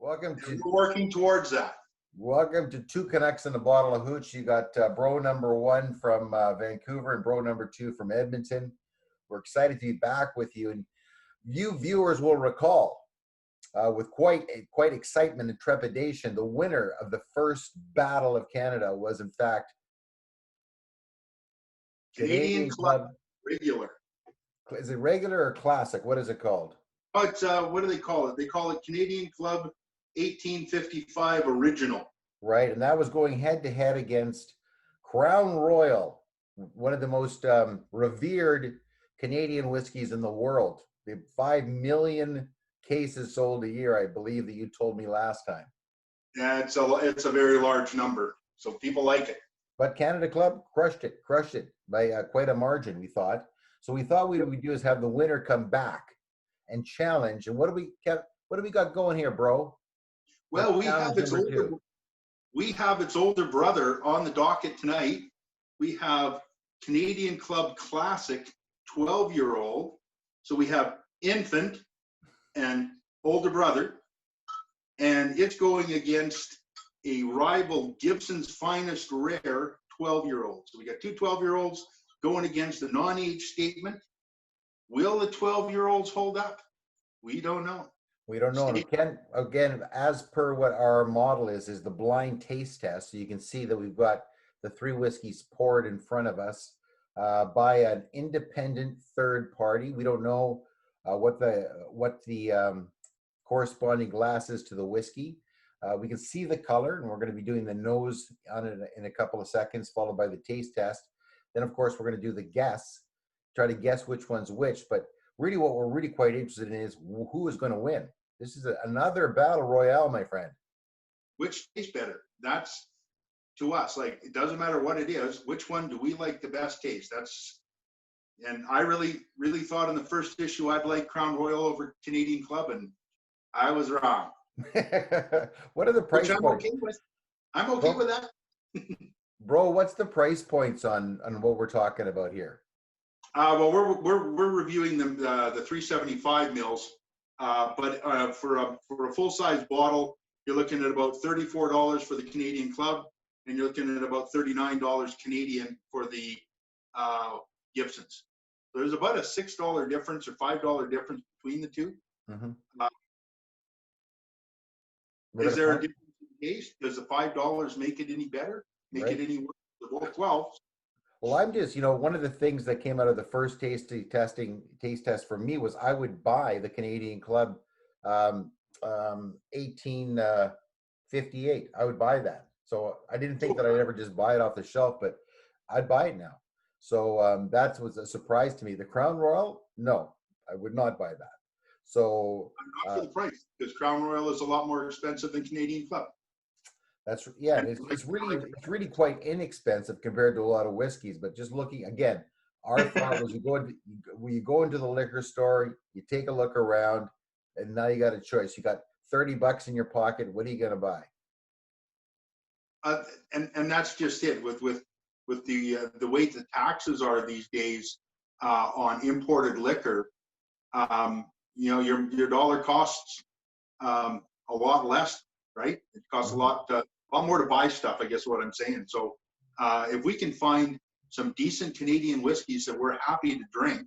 Welcome to We're working towards that. welcome to Two Canucks and a Bottle of Hooch. You got bro number one from Vancouver and bro number two from Edmonton. We're excited to be back with you, and you viewers will recall with quite excitement and trepidation, the winner of the first Battle of Canada was in fact Canadian Club Regular. Is it regular or classic? What is it called? Oh, it's what do they call it? They call it Canadian Club 1855 Original. Right, and that was going head to head against Crown Royal, one of the most revered Canadian whiskeys in the world. The 5 million cases sold a year, I believe that you told me last time. Yeah, it's a very large number, so people like it. But Canada Club crushed it by quite a margin, we thought. So we thought what we'd do is have the winner come back and challenge. And what do we got going here, bro? Well, we have its older brother on the docket tonight. We have Canadian Club Classic 12-year-old. So we have infant and older brother, and it's going against a rival Gibson's Finest Rare 12-year-old. So we got two 12-year-olds going against a non-age statement. Will the 12-year-olds hold up? We don't know. We don't know. And again, as per what our model is the blind taste test. So you can see that we've got the three whiskeys poured in front of us by an independent third party. We don't know what the corresponding glass is to the whiskey. We can see the color, and we're going to be doing the nose on it in a couple of seconds, followed by the taste test. Then, of course, we're going to do the guess, try to guess which one's which. But really, what we're really quite interested in is who is going to win. This is another battle royale, my friend. Which tastes better? That's, to us, like, it doesn't matter what it is. Which one do we like the best taste? And I really thought in the first issue I'd like Crown Royal over Canadian Club, and I was wrong. What are the price points? I'm okay with that. Bro, what's the price points on what we're talking about here? Well, we're reviewing them the 375 mils, but for a full size bottle, you're looking at about $34 for the Canadian Club, and you're looking at about $39 Canadian for the Gibsons. So there's about a $6 difference or $5 difference between the two. Mm-hmm. Is there a difference in taste? Does the $5 make it any better? Make it any worse? They're both 12. Well, I'm just, one of the things that came out of the first taste test for me was I would buy the Canadian Club 1858. I would buy that. So I didn't think that I'd ever just buy it off the shelf, but I'd buy it now. So that was a surprise to me. The Crown Royal, no, I would not buy that. So not for the price, because Crown Royal is a lot more expensive than Canadian Club. That's it's really quite inexpensive compared to a lot of whiskeys. But just looking again, our thought was you go into the liquor store, you take a look around, and now you got a choice. You got $30 in your pocket. What are you gonna buy? And that's just it with the way the taxes are these days on imported liquor. Your dollar costs a lot less, right? It costs a lot more to buy stuff, I guess what I'm saying. So if we can find some decent Canadian whiskeys that we're happy to drink,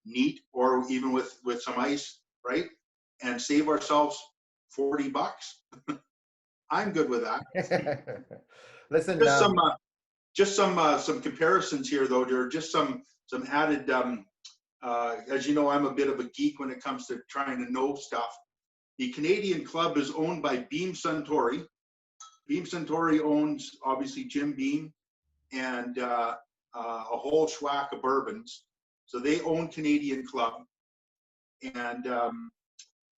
neat, or even with some ice, right? And save ourselves $40, I'm good with that. Listen, just some comparisons here, though. There are just some added. As you know, I'm a bit of a geek when it comes to trying to know stuff. The Canadian Club is owned by Beam Suntory. Beam Suntory owns, obviously, Jim Beam and a whole schwack of bourbons. So they own Canadian Club. And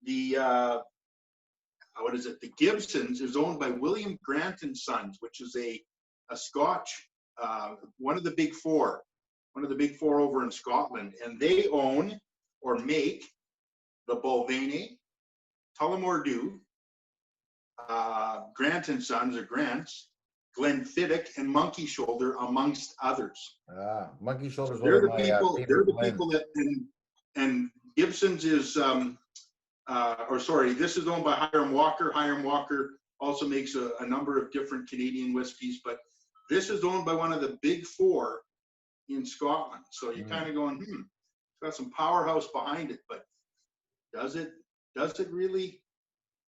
the Gibsons is owned by William Grant and Sons, which is a Scotch, one of the big four over in Scotland, and they own or make the Bulvane, Tullamore Dew, Grant and Sons or Grants, Glenfiddich, and Monkey Shoulder, amongst others. Monkey Shoulder. They're the people that, and Gibson's is this is owned by Hiram Walker. Hiram Walker also makes a number of different Canadian whiskeys, but this is owned by one of the big four in Scotland. So you're kind of going, it's got some powerhouse behind it, but does it really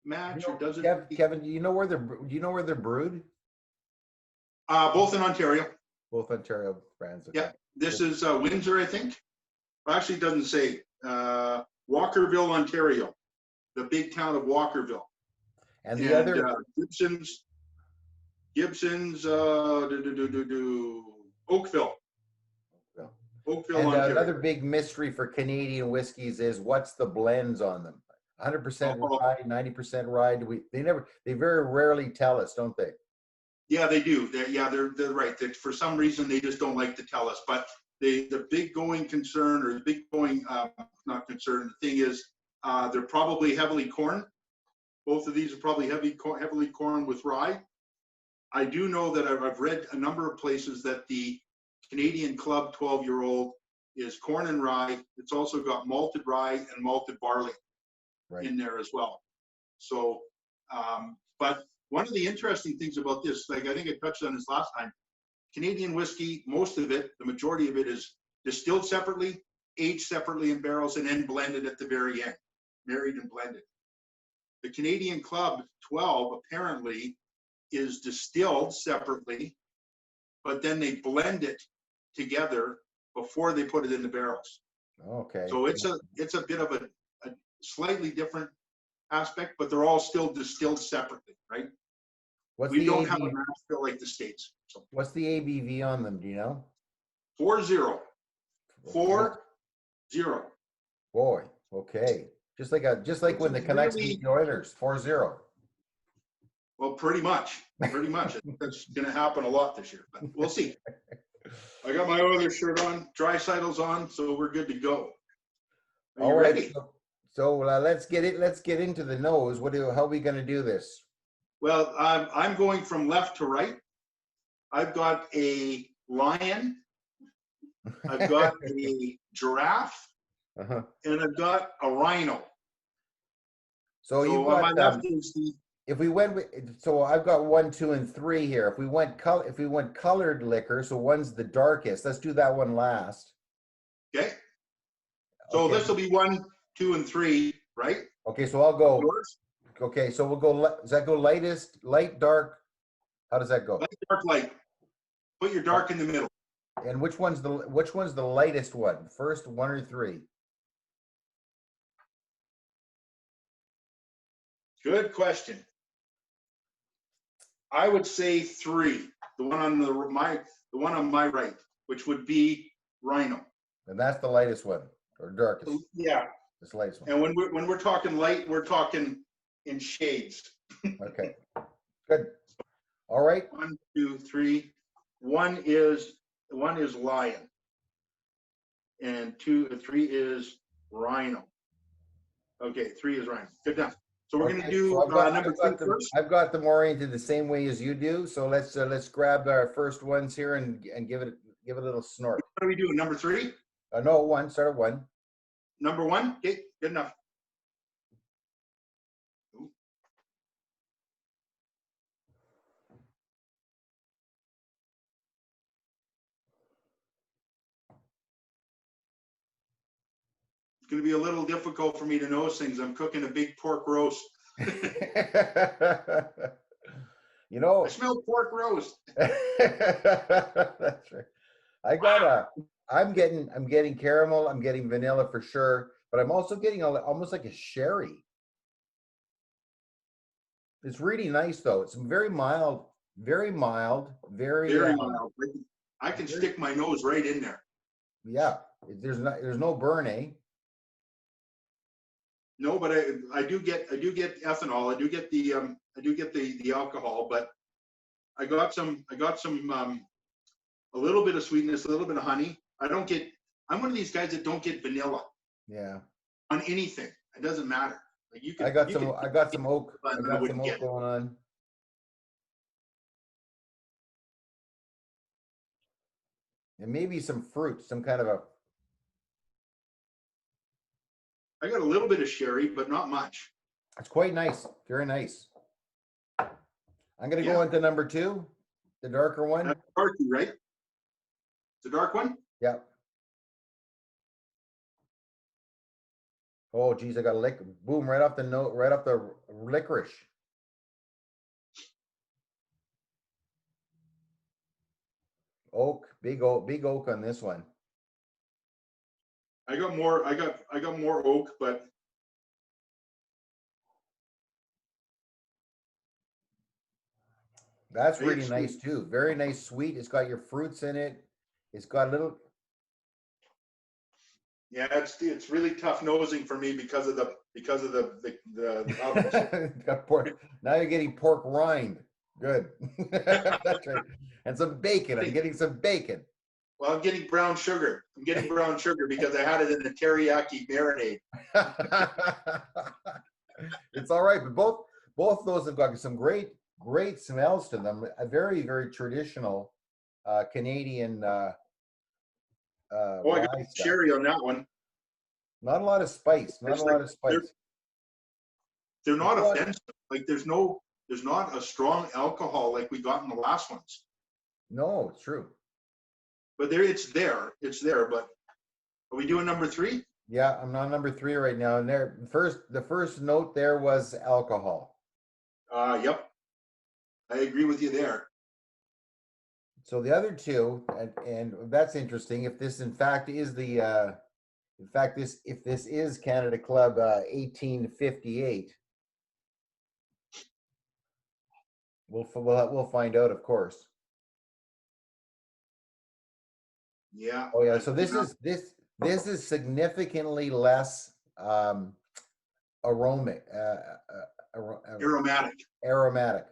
match, or does it? Kevin, do you know where they're brewed? Both in Ontario. Both Ontario brands. Okay. Yeah, this is Windsor, I think. Well, actually, it doesn't say. Walkerville, Ontario, the big town of Walkerville. And the other Gibson's Oakville. Oakville, and Ontario. another big mystery for Canadian whiskeys is what's the blends on them? 100% rye, 90% rye. They very rarely tell us, don't they? Yeah, they do. They're right. For some reason, they just don't like to tell us. But the big going concern, or the big going not concern, the thing is they're probably heavily corn. Both of these are probably heavily corn with rye. I do know that I've read a number of places that the Canadian Club 12-year-old is corn and rye. It's also got malted rye and malted barley in there as well. So, but one of the interesting things about this, like I think I touched on this last time, Canadian whiskey, most of it, the majority of it is distilled separately, aged separately in barrels, and then blended at the very end, married and blended. The Canadian Club 12 apparently is distilled separately, but then they blend it together before they put it in the barrels. Okay. So it's a bit of a slightly different aspect, but they're all still distilled separately, right? We don't have a mash bill like the States. So. What's the ABV on them? Do you know? 4-0. 4-0. Boy, okay. Just like when the Canucks beat the Oilers, 4-0. Well, pretty much. I think that's going to happen a lot this year, but we'll see. I got my Oilers shirt on, Dreisaitl's on, so we're good to go. Are you ready? So let's get into the nose. How are we going to do this? Well, I'm going from left to right. I've got a lion. I've got a giraffe. And I've got a rhino. So on my left is the. If we went with, so I've got 1, 2, and 3 here. If we went colored liquor, so one's the darkest. Let's do that one last. Okay. So this will be 1, 2, and 3, right? Okay, so I'll go. Okay, so we'll go. Does that go lightest, light, dark? How does that go? Light, dark, light. Put your dark in the middle. And which one's the lightest one? First, 1 or 3? Good question. I would say 3. The one on my right, which would be Rhino. And that's the lightest one, or darkest. Yeah. It's the lightest one. And when we're talking light, we're talking in shades. Okay. Good. All right. 1, 2, 3. One is lion. And 2 and 3 is rhino. Okay, 3 is rhino. Good enough. So we're going to do number 2 first. I've got them oriented the same way as you do. So let's grab our first ones here and give it a little snort. What are we doing? Number 3? No, 1. Start at 1. Number 1. Okay, good enough. It's going to be a little difficult for me to nose things. I'm cooking a big pork roast. You know, I smell pork roast. That's right. I'm getting caramel. I'm getting vanilla for sure, but I'm also getting almost like a sherry. It's really nice though. It's very mild, very mild. I can stick my nose right in there. Yeah, there's no burn, eh? No, but I do get ethanol. I do get the alcohol, but I got some a little bit of sweetness, a little bit of honey. I'm one of these guys that don't get vanilla. Yeah. On anything, it doesn't matter. Like I got some oak going on. And maybe some fruit, some kind of a. I got a little bit of sherry, but not much. It's quite nice. Very nice. I'm going to go into number 2, the darker one. That's darky, right? The dark one? Yeah. Oh, geez, I got a lick. Boom, right off the note, right off the licorice. Oak, big oak on this one. I got more oak, but that's really nice too. Very nice, sweet. It's got your fruits in it. It's got a little. Yeah, it's really tough nosing for me because of the Got pork. Now you're getting pork rind. Good. That's right. And some bacon. I'm getting some bacon. Well, I'm getting brown sugar. I'm getting brown sugar because I had it in the teriyaki marinade. It's all right, but both of those have got some great smells to them. A very, very traditional Canadian. I got cherry on that one. Not a lot of spice. Not a lot of spice. They're not offensive. Like there's not a strong alcohol like we got in the last ones. No, it's true. But it's there. But are we doing number 3? Yeah, I'm on number 3 right now. And the first note there was alcohol. Yep. I agree with you there. So the other 2, and that's interesting. If this in fact is if this is Canada Club 1858, we'll find out, of course. Yeah. Oh yeah. So this is significantly less aromatic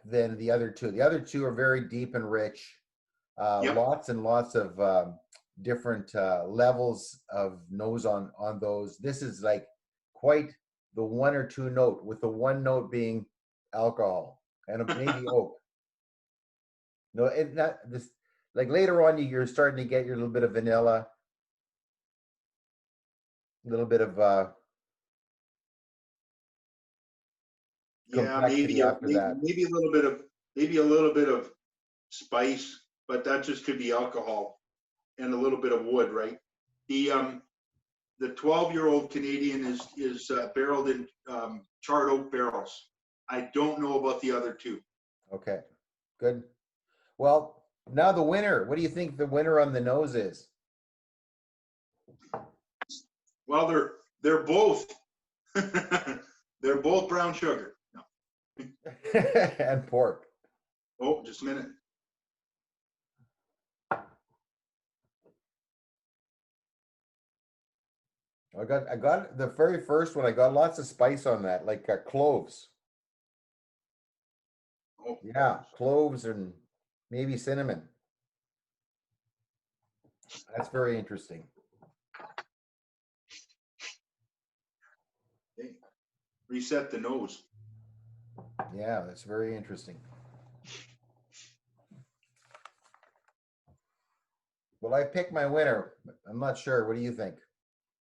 than the other 2. The other 2 are very deep and rich. Lots and lots of different levels of nose on those. This is like quite the 1 or 2 note, with the 1 note being alcohol and maybe oak. No, not this. Like later on, you're starting to get your little bit of vanilla, a little bit of maybe after that. Maybe a little bit of spice, but that just could be alcohol and a little bit of wood, right? The 12-year-old Canadian is barreled in charred oak barrels. I don't know about the other 2. Okay, good. Well, now the winner. What do you think the winner on the nose is? Well, they're both they're both brown sugar. No. And pork. Oh, just a minute. I got the very first one. I got lots of spice on that, like cloves. Oh, yeah, cloves and maybe cinnamon. That's very interesting. Okay. Reset the nose. Yeah, that's very interesting. Well, I picked my winner. I'm not sure. What do you think?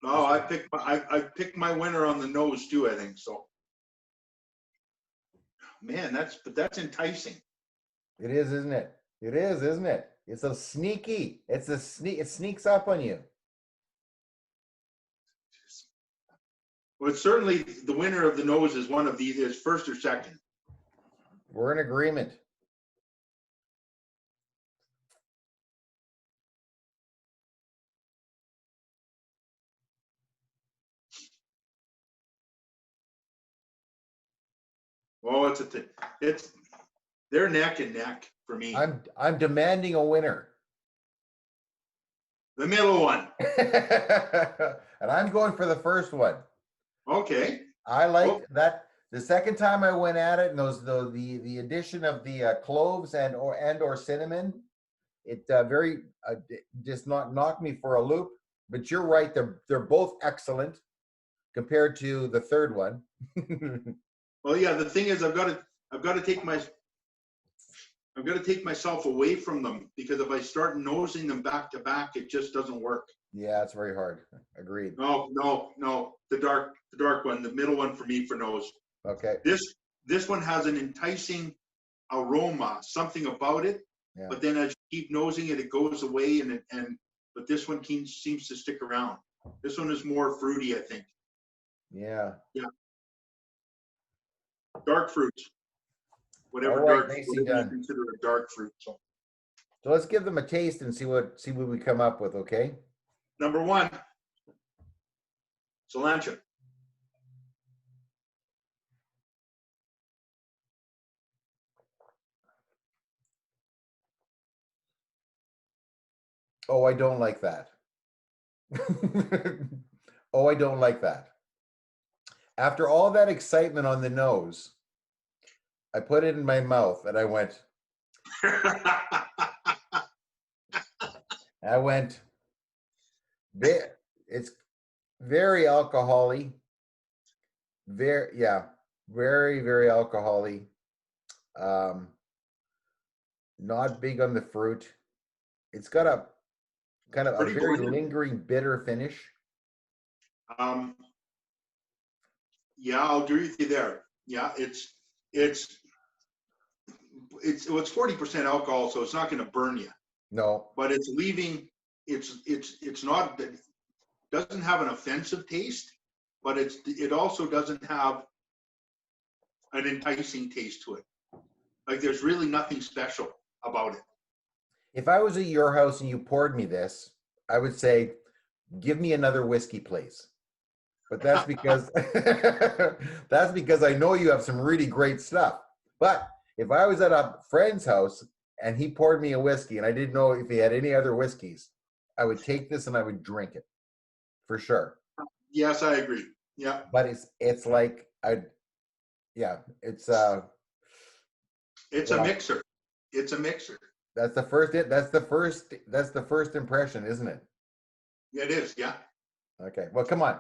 No, I picked my winner on the nose too, I think so. Man, that's enticing. It is, isn't it? It is, isn't it? It's a sneaky. It sneaks up on you. Well, it's certainly the winner of the nose is one of these, is first or second. We're in agreement. Oh, they're neck and neck for me. I'm demanding a winner. The middle one. And I'm going for the first one. Okay. I like that. The second time I went at it, and the addition of the cloves and or cinnamon, it just not knocked me for a loop. But you're right; they're both excellent compared to the third one. Well, yeah. The thing is, I've got to take myself away from them, because if I start nosing them back to back, it just doesn't work. Yeah, it's very hard. Agreed. No. The dark one, the middle one for me for nose. Okay. This one has an enticing aroma, something about it. Yeah. But then as you keep nosing it, it goes away, but this one seems to stick around. This one is more fruity, I think. Yeah. Yeah. Dark fruits. Whatever All right, whatever nicely you done. consider a dark fruit. So let's give them a taste and see what we come up with, okay? number one, cilantro. Oh, I don't like that. Oh, I don't like that. After all that excitement on the nose, I put it in my mouth and I went, it's very alcohol-y. Very, very alcohol-y. Not big on the fruit. It's got a kind of a very lingering bitter finish. Yeah, I'll agree with you there. Yeah, it's 40% alcohol, so it's not going to burn you. No, but it's leaving. It's not that doesn't have an offensive taste, but it also doesn't have an enticing taste to it. Like there's really nothing special about it. If I was at your house and you poured me this, I would say, give me another whiskey, please. But that's because that's because I know you have some really great stuff. But if I was at a friend's house and he poured me a whiskey and I didn't know if he had any other whiskeys, I would take this and I would drink it for sure. Yes, I agree. Yeah. But it's like it's a mixer. It's a mixer. That's the first impression, isn't it? Yeah, it is. Yeah. Okay. Well, come on.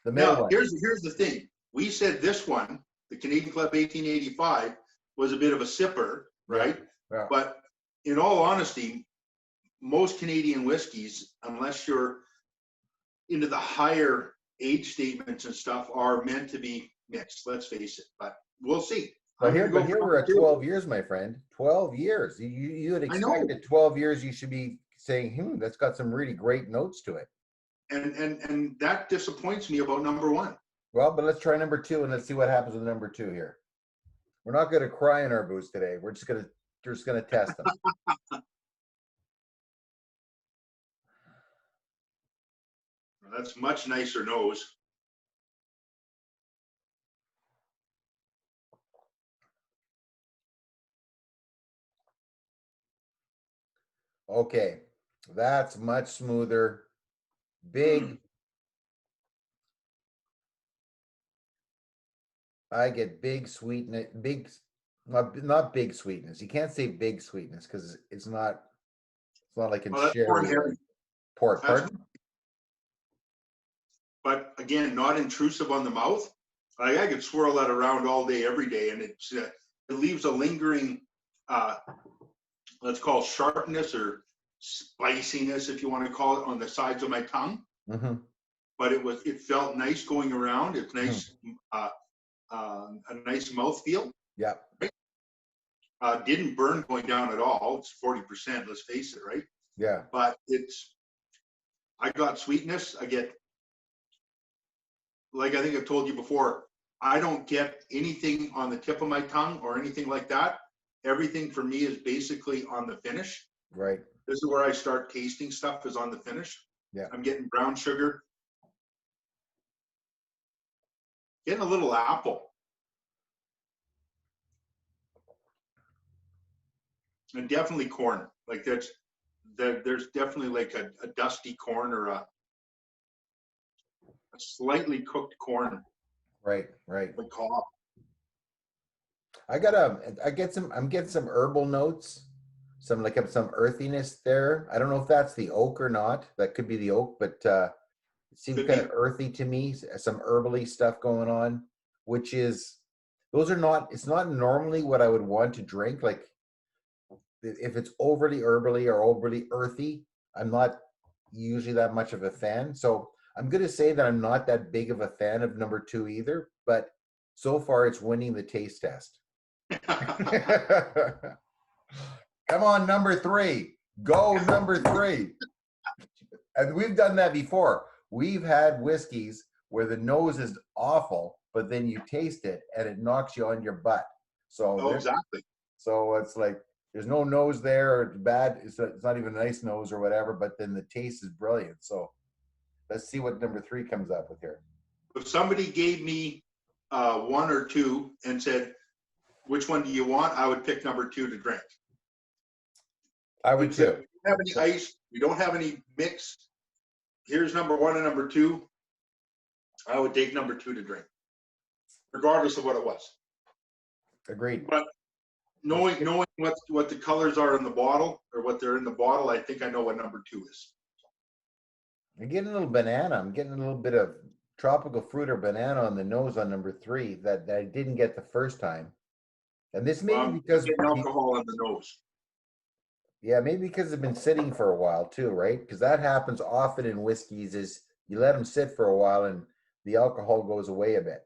The middle one. Here's the thing. We said this one, the Canadian Club 1885, was a bit of a sipper, right? Yeah. But in all honesty, most Canadian whiskeys, unless you're into the higher age statements and stuff, are meant to be mixed. Let's face it. But we'll see. But here we're at 12 years, my friend. 12 years. You would expect at 12 years you should be saying, that's got some really great notes to it. And that disappoints me about number one. Well, but let's try number two and let's see what happens with number two here. We're not going to cry in our booze today. We're just going to test them. That's much nicer nose. Okay, that's much smoother. Big. I get big sweetness, not big sweetness. You can't say big sweetness because it's not like in sherry or port. Pardon? But again, not intrusive on the mouth. I could swirl that around all day, every day, and it leaves a lingering, let's call sharpness or spiciness, if you want to call it, on the sides of my tongue. Mm-hmm. But it felt nice going around. It's nice, a nice mouthfeel. Yeah. Right? Didn't burn going down at all. It's 40%. Let's face it, right? Yeah. But I got sweetness. I get, like I think I've told you before, I don't get anything on the tip of my tongue or anything like that. Everything for me is basically on the finish. Right. This is where I start tasting stuff, is on the finish. Yeah. I'm getting brown sugar. Getting a little apple. And definitely corn. Like there's definitely like a dusty corn or a slightly cooked corn. Right. Like cob. I'm getting some herbal notes, some earthiness there. I don't know if that's the oak or not. That could be the oak, but it seems kind of earthy to me. Some herbally stuff going on, which is it's not normally what I would want to drink. Like if it's overly herbally or overly earthy, I'm not usually that much of a fan. So I'm going to say that I'm not that big of a fan of number 2 either, but so far it's winning the taste test. Come on, number 3. Go number 3. And we've done that before. We've had whiskeys where the nose is awful, but then you taste it and it knocks you on your butt. So exactly. So it's like there's no nose there, or it's bad. It's not even a nice nose or whatever, but then the taste is brilliant. So let's see what number 3 comes up with here. If somebody gave me 1 or 2 and said, which one do you want? I would pick number 2 to drink. I would too. We don't have any ice. We don't have any mix. Here's number 1 and number 2. I would take number 2 to drink, regardless of what it was. Agreed. But knowing what the colors are in the bottle, or what they're in the bottle, I think I know what number 2 is. I'm getting a little banana. I'm getting a little bit of tropical fruit or banana on the nose on number 3 that I didn't get the first time. And this may be because alcohol in the nose. Yeah, maybe because it's been sitting for a while too, right? Because that happens often in whiskeys, is you let them sit for a while and the alcohol goes away a bit.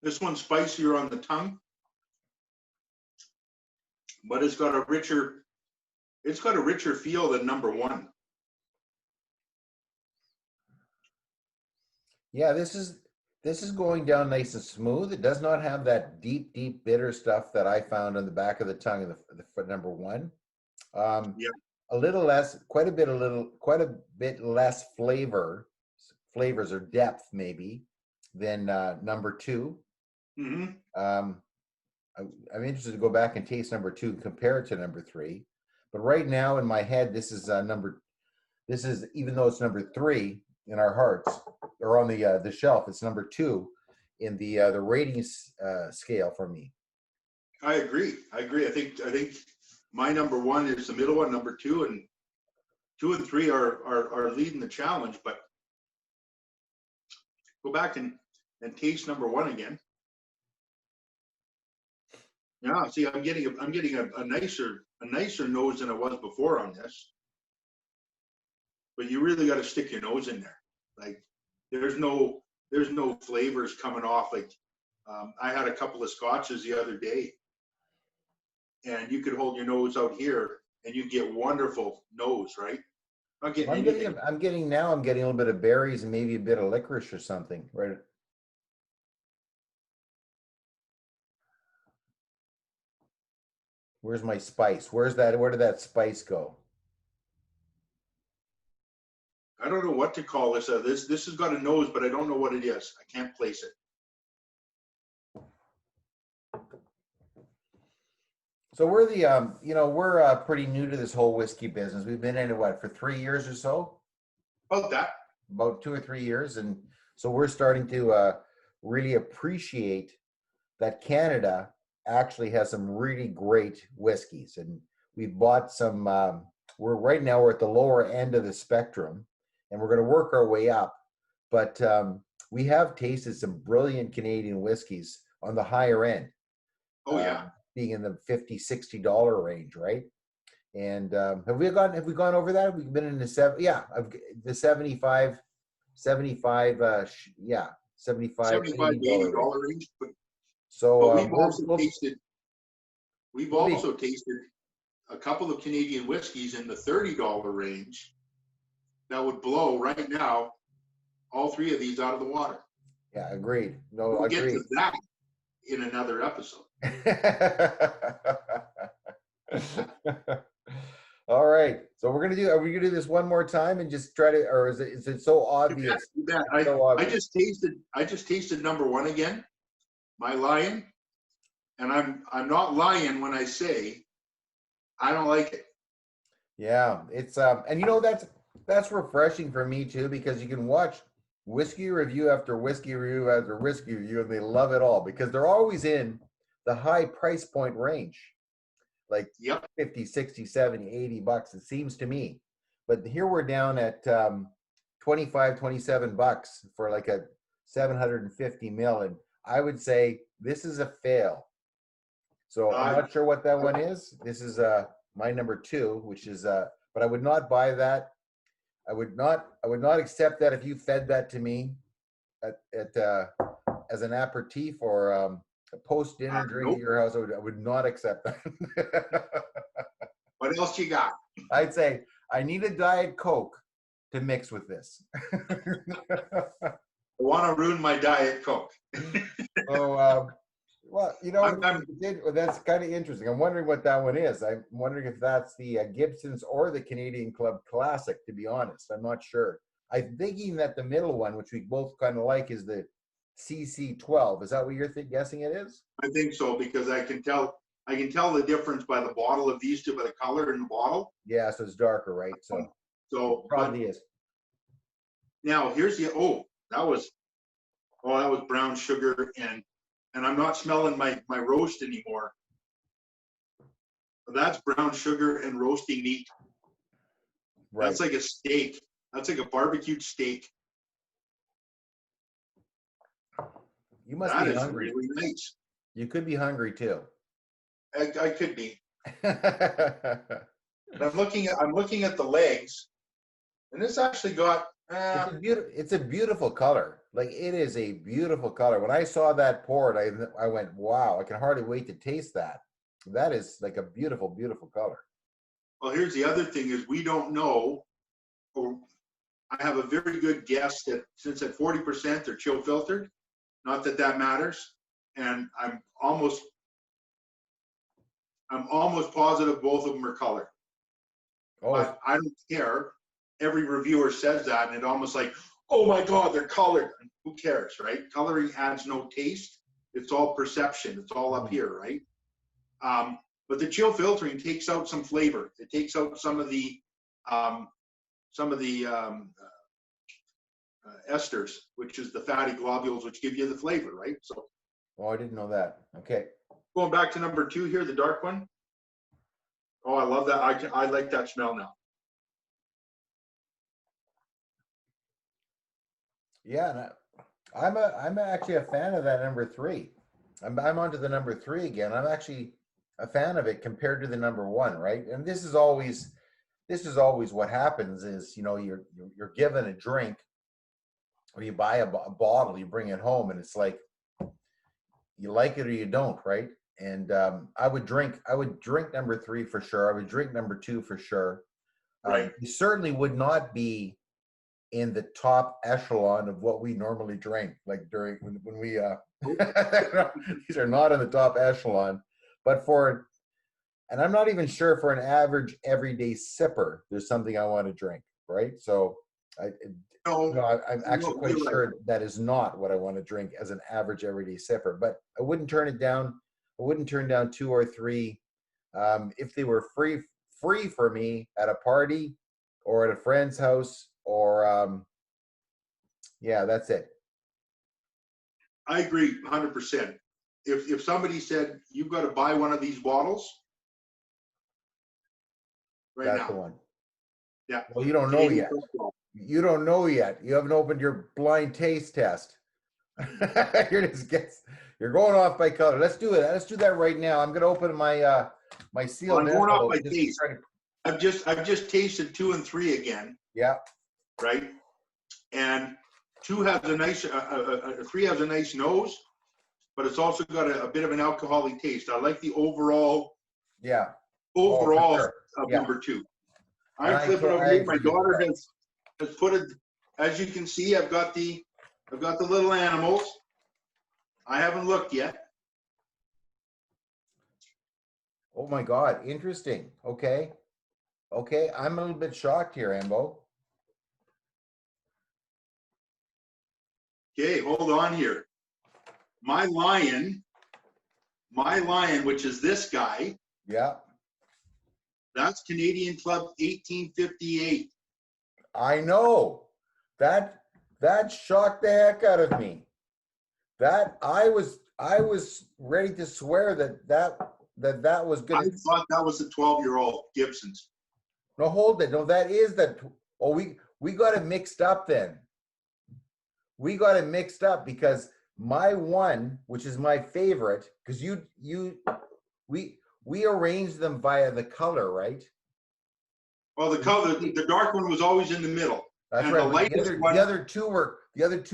This one's spicier on the tongue, but it's got a richer feel than number 1. Yeah, this is going down nice and smooth. It does not have that deep bitter stuff that I found on the back of the tongue in the number 1. Yeah. A little less, quite a bit less flavors or depth maybe than number 2. Mm-hmm. I'm interested to go back and taste number 2 and compare it to number 3. But right now in my head, this is even though it's number 3 in our hearts, or on the shelf, it's number 2 in the ratings scale for me. I agree. I think my number 1 is the middle one, number 2, and 2 and 3 are leading the challenge. But go back and taste number 1 again. Yeah, see, I'm getting a nicer nose than it was before on this. But you really got to stick your nose in there. Like there's no flavors coming off. Like I had a couple of scotches the other day, and you could hold your nose out here and you get wonderful nose, right? I'm getting a little bit of berries and maybe a bit of licorice or something, right? Where's my spice? Where did that spice go? I don't know what to call this. This has got a nose, but I don't know what it is. I can't place it. So we're we're pretty new to this whole whiskey business. We've been in it for 3 years or so? About 2 or 3 years. And so we're starting to really appreciate that Canada actually has some really great whiskeys. And we've bought some, we're at the lower end of the spectrum, and we're going to work our way up. But we have tasted some brilliant Canadian whiskeys on the higher end. Oh yeah. Being in the $50-$60 range, right? And have we gone over that? We've been in the the 75 $80 range. So we've also tasted a couple of Canadian whiskeys in the $30 range that would blow right now all 3 of these out of the water. Yeah, agreed. No, we'll agreed. Get to that in another episode. All right. So are we gonna do this one more time and just try to, or is it so obvious? You bet. I just tasted number 1 again, my Lion, and I'm not lying when I say I don't like it. Yeah, it's and that's refreshing for me too, because you can watch whiskey review after whiskey review after whiskey review, and they love it all because they're always in the high price point range, like yep. 50, 60, 70, $80, it seems to me. But here we're down at 25, $27 for like a 750 ml, and I would say this is a fail. So I'm not sure what that one is. This is my number 2, which is but I would not buy that. I would not accept that if you fed that to me at as an aperitif or a post dinner drink Nope. at your house. I would not accept that. What else you got? I'd say I need a Diet Coke to mix with this. I want to ruin my Diet Coke. So, well, you know, that's kind of interesting. I'm wondering what that one is. I'm wondering if that's the Gibsons or the Canadian Club Classic, to be honest. I'm not sure. I'm thinking that the middle one, which we both kind of like, is the CC12. Is that what you're guessing it is? I think so, because I can tell the difference by the bottle of these two, by the color in the bottle. Yeah, so it's darker, right? So probably is. Now here's the that was brown sugar, and I'm not smelling my roast anymore. That's brown sugar and roasting meat. Right. That's like a steak. That's like a barbecued steak. You must be hungry. Really nice. You could be hungry too. I could be. I'm looking at the legs, and this actually got. It's a beautiful color. Like, it is a beautiful color. When I saw that poured, I went, wow! I can hardly wait to taste that. That is like a beautiful, beautiful color. Well, here's the other thing: is we don't know. Or I have a very good guess that since at 40% they're chill filtered. Not that that matters, and I'm almost positive both of them are colored. Oh, but I don't care. Every reviewer says that, and it almost like, oh my God, they're colored. Who cares, right? Coloring adds no taste. It's all perception. It's all up here, right? But the chill filtering takes out some flavor. It takes out some of the esters, which is the fatty globules, which give you the flavor, right? So. Oh, I didn't know that. Okay. Going back to number 2 here, the dark one. Oh, I love that. I like that smell now. Yeah, and I'm actually a fan of that number 3. I'm onto the number 3 again. I'm actually a fan of it compared to the number 1, right? And this is always what happens is, you know, you're given a drink, or you buy a bottle, you bring it home, and it's like, you like it or you don't, right? And I would drink number 3 for sure. I would drink number 2 for sure. Right. You certainly would not be in the top echelon of what we normally drink, like during when we these are not in the top echelon, but and I'm not even sure for an average everyday sipper, there's something I want to drink, right? So I'm actually quite sure that is not what I want to drink as an average everyday sipper, but I wouldn't turn it down. I wouldn't turn down 2 or 3 if they were free for me at a party or at a friend's house, or yeah, that's it. I agree 100%. If somebody said you've got to buy one of these bottles right that's now. The one. Yeah. Well, you don't know yet. You don't know yet. You haven't opened your blind taste test. You're going off by color. Let's do it. Let's do that right now. I'm going to open my my sealed. I'm going off by taste. I've just tasted 2 and 3 again. Yeah. Right. And 2 has a nice, 3 has a nice nose, but it's also got a bit of an alcoholic taste. I like the overall. Yeah. Overall of number 2. I'm flipping over here. My daughter has put it. As you can see, I've got the little animals. I haven't looked yet. Oh my God! Interesting. Okay. I'm a little bit shocked here, Ambo. Okay, hold on here. My lion, which is this guy. Yeah. That's Canadian Club 1858. I know. That shocked the heck out of me. That I was ready to swear that was good. I thought that was the 12-year-old Gibsons. No, hold it. No, that is that. Oh, we got it mixed up then. We got it mixed up because my one, which is my favorite, because you we arranged them via the color, right? Well, the dark one was always in the middle. That's and right. the lightest one, the other two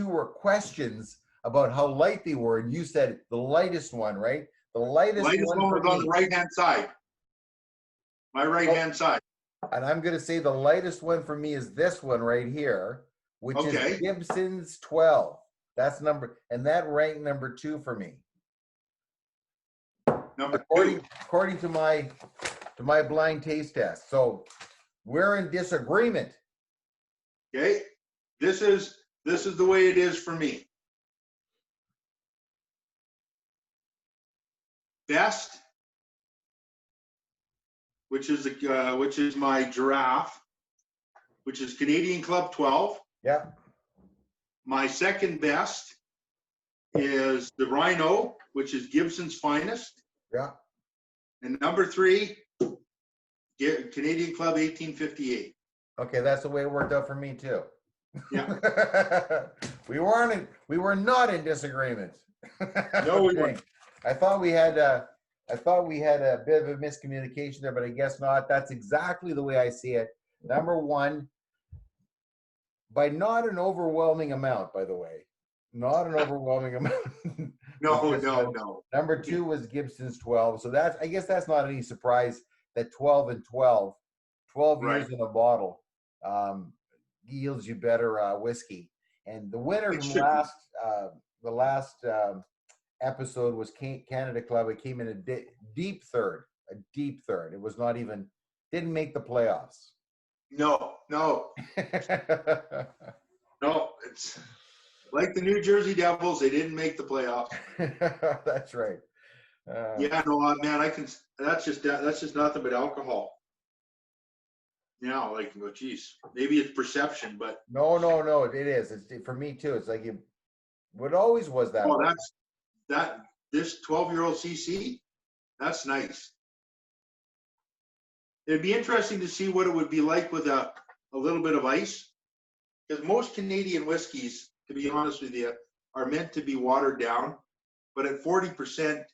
were questions about how light they were, and you said the lightest one, right? The lightest one was on the right-hand side. My right-hand side. And I'm going to say the lightest one for me is this one right here, which Okay. is Gibson's 12. That's and that ranked number 2 for me. According to my blind taste test. So we're in disagreement. Okay. This is the way it is for me. Best, which is my giraffe, which is Canadian Club 12. Yeah. My second best is the Rhino, which is Gibson's finest. Yeah. And number 3, Canadian Club 1858. Okay, that's the way it worked out for me too. Yeah. we were not in disagreement. No, we weren't. I thought we had a bit of a miscommunication there, but I guess not. That's exactly the way I see it. Number 1, by not an overwhelming amount, by the way. Not an overwhelming amount. No. Number 2 was Gibson's 12. So I guess that's not any surprise that 12 and 12 right. years in a bottle yields you better whiskey. And the winner from the last episode was Canada Club. It came in a deep third. It was not even, didn't make the playoffs. No. No, it's like the New Jersey Devils. They didn't make the playoffs. That's right. Yeah, no, man, that's just nothing but alcohol. Yeah, like, well, geez, maybe it's perception, but no, it is. It's for me too. It's like what always was that. Oh, this 12-year-old CC, that's nice. It'd be interesting to see what it would be like with a little bit of ice, because most Canadian whiskeys, to be honest with you, are meant to be watered down, but at 40%,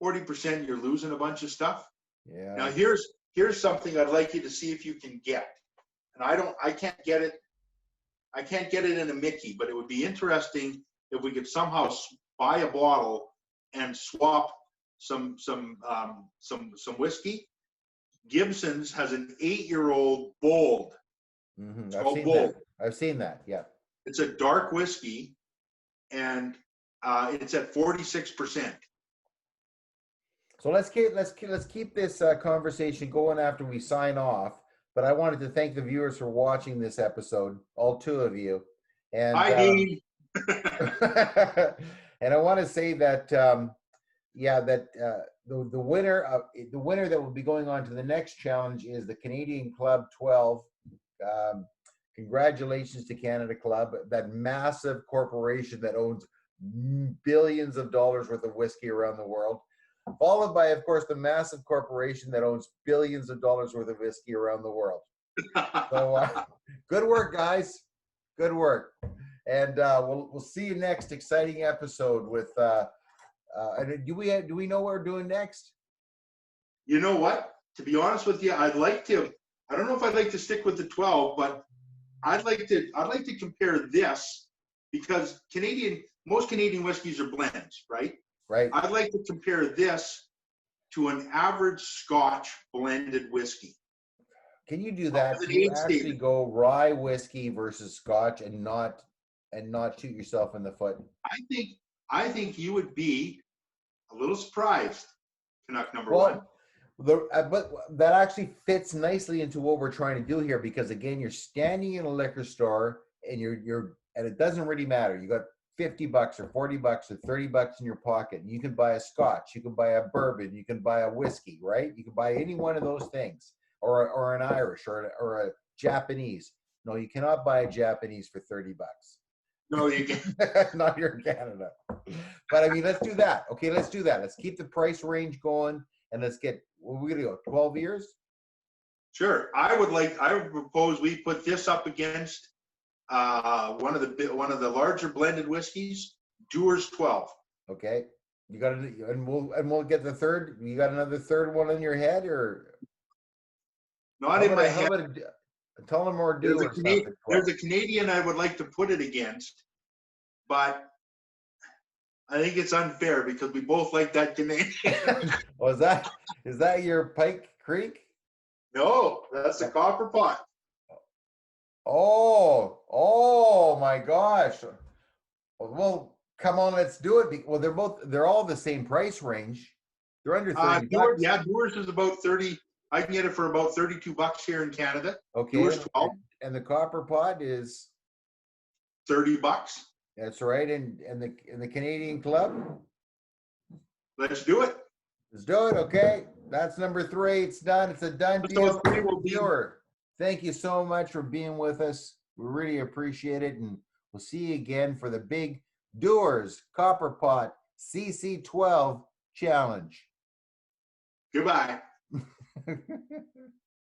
you're losing a bunch of stuff. Yeah. Now here's something I'd like you to see if you can get, and I can't get it in a Mickey, but it would be interesting if we could somehow buy a bottle and swap some whiskey. Gibson's has an 8-year-old bold. Mm-hmm. I've seen that. Yeah. It's a dark whiskey, and it's at 46%. So let's keep this conversation going after we sign off. But I wanted to thank the viewers for watching this episode, all 2 of you. And and I want to say that the winner that will be going on to the next challenge is the Canadian Club 12. Congratulations to Canada Club, that massive corporation that owns billions of dollars worth of whiskey around the world. Followed by, of course, the massive corporation that owns billions of dollars worth of whiskey around the world. So good work, guys. Good work. And we'll see you next exciting episode with and do we know what we're doing next? You know what? To be honest with you, I don't know if I'd like to stick with the 12, but I'd like to compare this, because most Canadian whiskeys are blends, right? Right. I'd like to compare this to an average Scotch blended whiskey. Can you do that? Can you actually go rye whiskey versus Scotch and not shoot yourself in the foot? I think you would be a little surprised, Canuck number 1. But that actually fits nicely into what we're trying to do here, because again, you're standing in a liquor store and and it doesn't really matter. You got $50 or $40 or $30 in your pocket. You can buy a Scotch, you can buy a bourbon, you can buy a whiskey, right? You can buy any one of those things, or an Irish or a Japanese. No, you cannot buy a Japanese for $30. No, you can't. Not here in Canada. But I mean, let's do that. Okay, let's do that. Let's keep the price range going, and let's get. What are we gonna go? 12 years? Sure. I would propose we put this up against one of the larger blended whiskeys, Dewar's 12. Okay. You got it, and we'll get the third. You got another third one in your head, or Not in my head. Tell them or do or something. There's a Canadian I would like to put it against, but I think it's unfair because we both like that Canadian. Oh, is that your Pike Creek? No, that's the Copper Pot. Oh my gosh. Well, come on, let's do it. Well, they're all the same price range. They're under 30 bucks. Yeah, Doers is about 30. I can get it for about 32 bucks here in Canada. Okay. Doers 12. And the Copper Pot is 30 bucks. That's right. And the Canadian Club? Let's do it. Let's do it. Okay. That's number 3. It's done. It's a done deal. Thank you so much for being with us. We really appreciate it. And we'll see you again for the big Doers Copper Pot CC12 Challenge. Goodbye.